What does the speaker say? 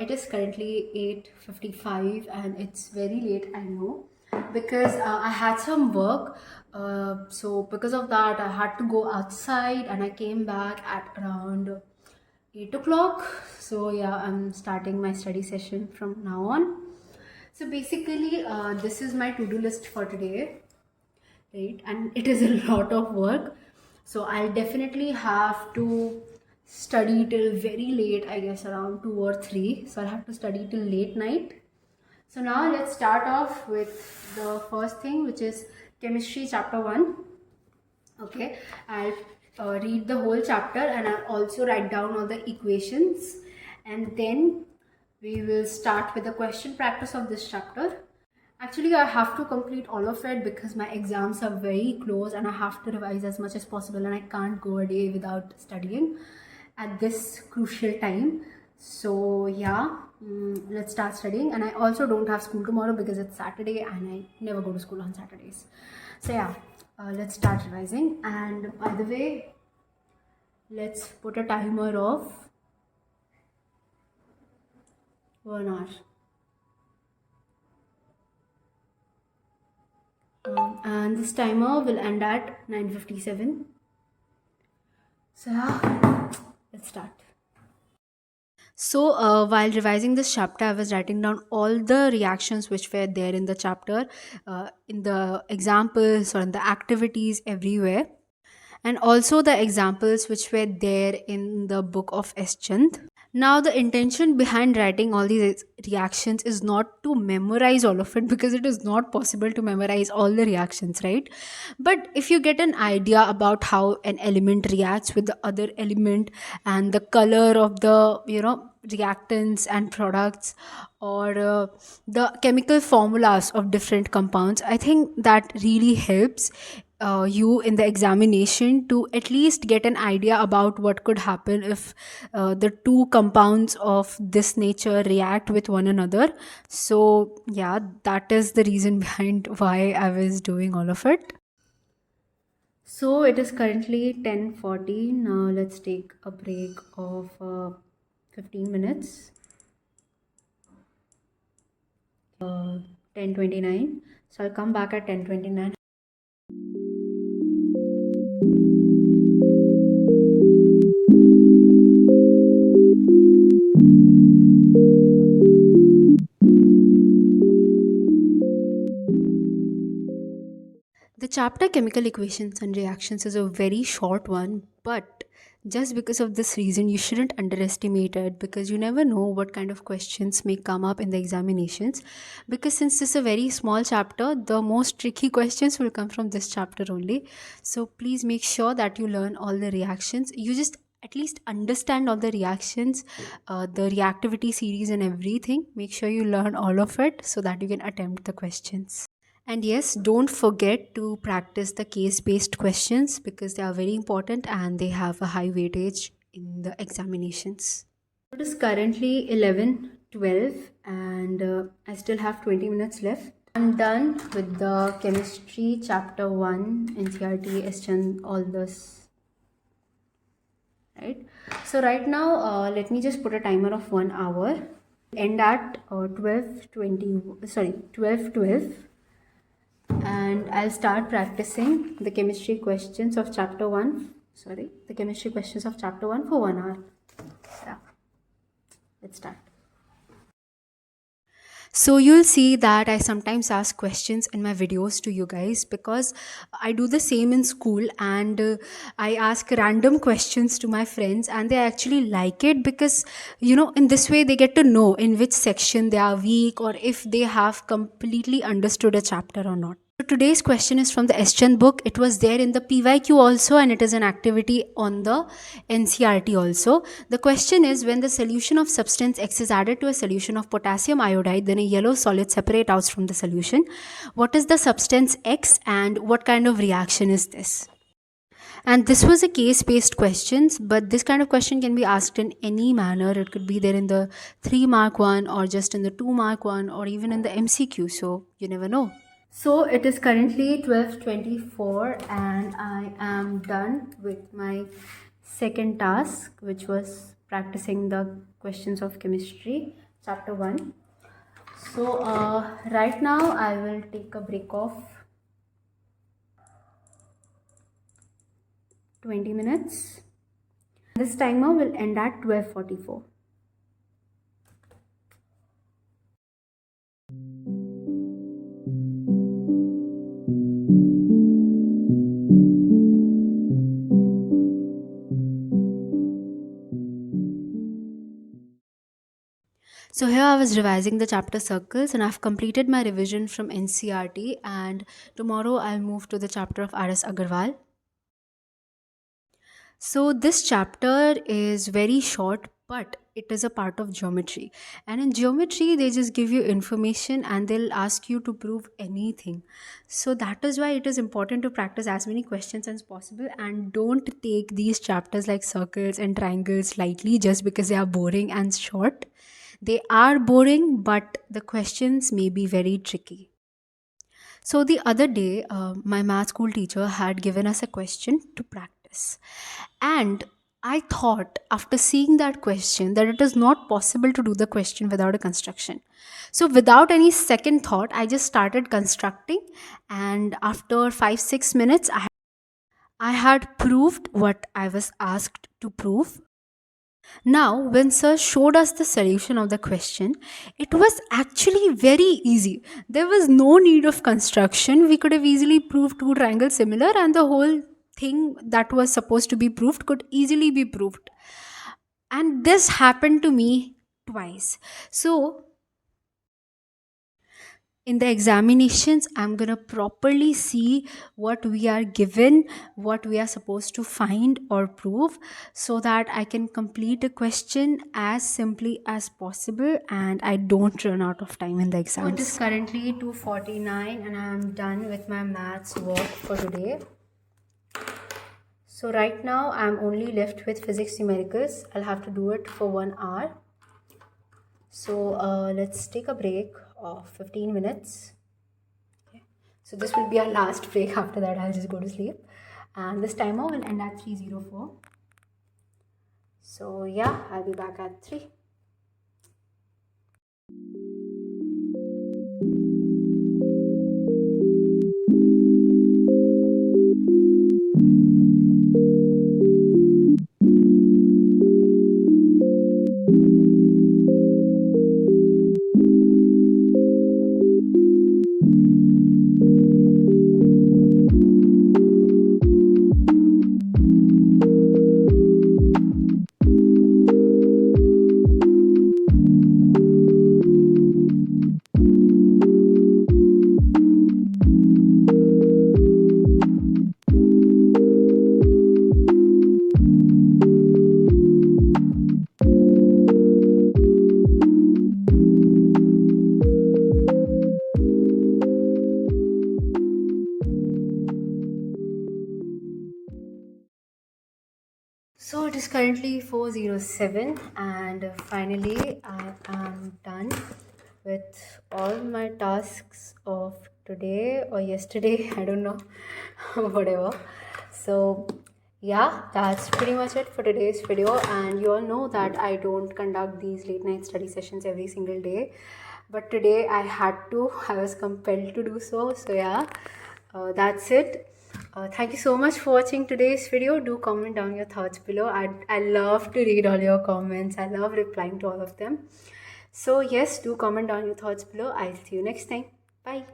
it is currently 8:55 and it's very late, I know, because I had some work. So because of that, I had to go outside and I came back at around 8 o'clock. So yeah, I'm starting my study session from now on. So basically, this is my to-do list for today, right? And it is a lot of work. So I'll definitely have to study till very late, I guess around 2 or 3. So I'll have to study till late night. So now let's start off with the first thing, which is chemistry chapter 1. Okay, I'll read the whole chapter and I'll also write down all the equations, and then we will start with the question practice of this chapter. Actually, I have to complete all of it because my exams are very close and I have to revise as much as possible, and I can't go a day without studying at this crucial time. So yeah, let's start studying. And I also don't have school tomorrow because it's Saturday and I never go to school on Saturdays. So yeah, let's start revising. And by the way, let's put a timer of 1 hour. And this timer will end at 9:57. So yeah, let's start. So while revising this chapter, I was writing down all the reactions which were there in the chapter, in the examples or in the activities everywhere, and also the examples which were there in the book of Eschanth. Now, the intention behind writing all these reactions is not to memorize all of it, because it is not possible to memorize all the reactions, right? But if you get an idea about how an element reacts with the other element, and the color of the, reactants and products, or the chemical formulas of different compounds, I think that really helps you in the examination to at least get an idea about what could happen if the two compounds of this nature react with one another. So yeah, that is the reason behind why I was doing all of it. So it is currently 10:40. Now let's take a break of 15 minutes. 10:29. So I'll come back at 10:29. The chapter Chemical Equations and Reactions is a very short one, but just because of this reason, you shouldn't underestimate it, because you never know what kind of questions may come up in the examinations. Because since this is a very small chapter, the most tricky questions will come from this chapter only. So please make sure that you learn all the reactions. You just at least understand all the reactions, the reactivity series, and everything. Make sure you learn all of it so that you can attempt the questions. And yes, don't forget to practice the case based questions, because they are very important and they have a high weightage in the examinations. It is currently 11:12 and I still have 20 minutes left. I'm done with the chemistry chapter 1, NCRT, Eschanth, all this. Right? So right now, let me just put a timer of 1 hour. End at 12:12, and I'll start practicing the chemistry questions of chapter 1. The chemistry questions of chapter 1 for 1 hour. Yeah, let's start. So you'll see that I sometimes ask questions in my videos to you guys, because I do the same in school, and I ask random questions to my friends and they actually like it, because in this way they get to know in which section they are weak, or if they have completely understood a chapter or not. So today's question is from the Eschanth book. It was there in the PYQ also, and it is an activity on the NCRT also. The question is, when the solution of substance X is added to a solution of potassium iodide, then a yellow solid separates out from the solution. What is the substance X and what kind of reaction is this? And this was a case-based questions, but this kind of question can be asked in any manner. It could be there in the 3-mark one, or just in the 2-mark one, or even in the MCQ. So you never know. So it is currently 12:24 and I am done with my second task, which was practicing the questions of chemistry. chapter 1. So right now I will take a break of 20 minutes. This timer will end at 12:44. So here I was revising the chapter circles and I've completed my revision from NCRT, and tomorrow I'll move to the chapter of R.S. Agarwal. So this chapter is very short, but it is a part of geometry. And in geometry, they just give you information and they'll ask you to prove anything. So that is why it is important to practice as many questions as possible, and don't take these chapters like circles and triangles lightly just because they are boring and short. They are boring, but the questions may be very tricky. So the other day, my math school teacher had given us a question to practice. And I thought after seeing that question that it is not possible to do the question without a construction. So without any second thought, I just started constructing. And after 5-6 minutes, I had proved what I was asked to prove. Now, when Sir showed us the solution of the question, it was actually very easy. There was no need of construction. We could have easily proved two triangles similar, and the whole thing that was supposed to be proved could easily be proved. And this happened to me twice. So, in the examinations, I'm going to properly see what we are given, what we are supposed to find or prove, so that I can complete a question as simply as possible and I don't run out of time in the exams. So it is currently 2:49 and I'm done with my maths work for today. So right now I'm only left with physics numericals. I'll have to do it for 1 hour. So let's take a break of 15 minutes. So this will be our last break. After that, I'll just go to sleep. And this timer will end at 3:04. So yeah, I'll be back at 3. So it is currently 4:07 and finally I am done with all my tasks of today or yesterday. I don't know, whatever. So yeah, that's pretty much it for today's video, and you all know that I don't conduct these late night study sessions every single day, but today I had to. I was compelled to do so. So yeah, that's it. Thank you so much for watching today's video. Do comment down your thoughts below. I love to read all your comments. I love replying to all of them. So yes, do comment down your thoughts below. I'll see you next time. Bye.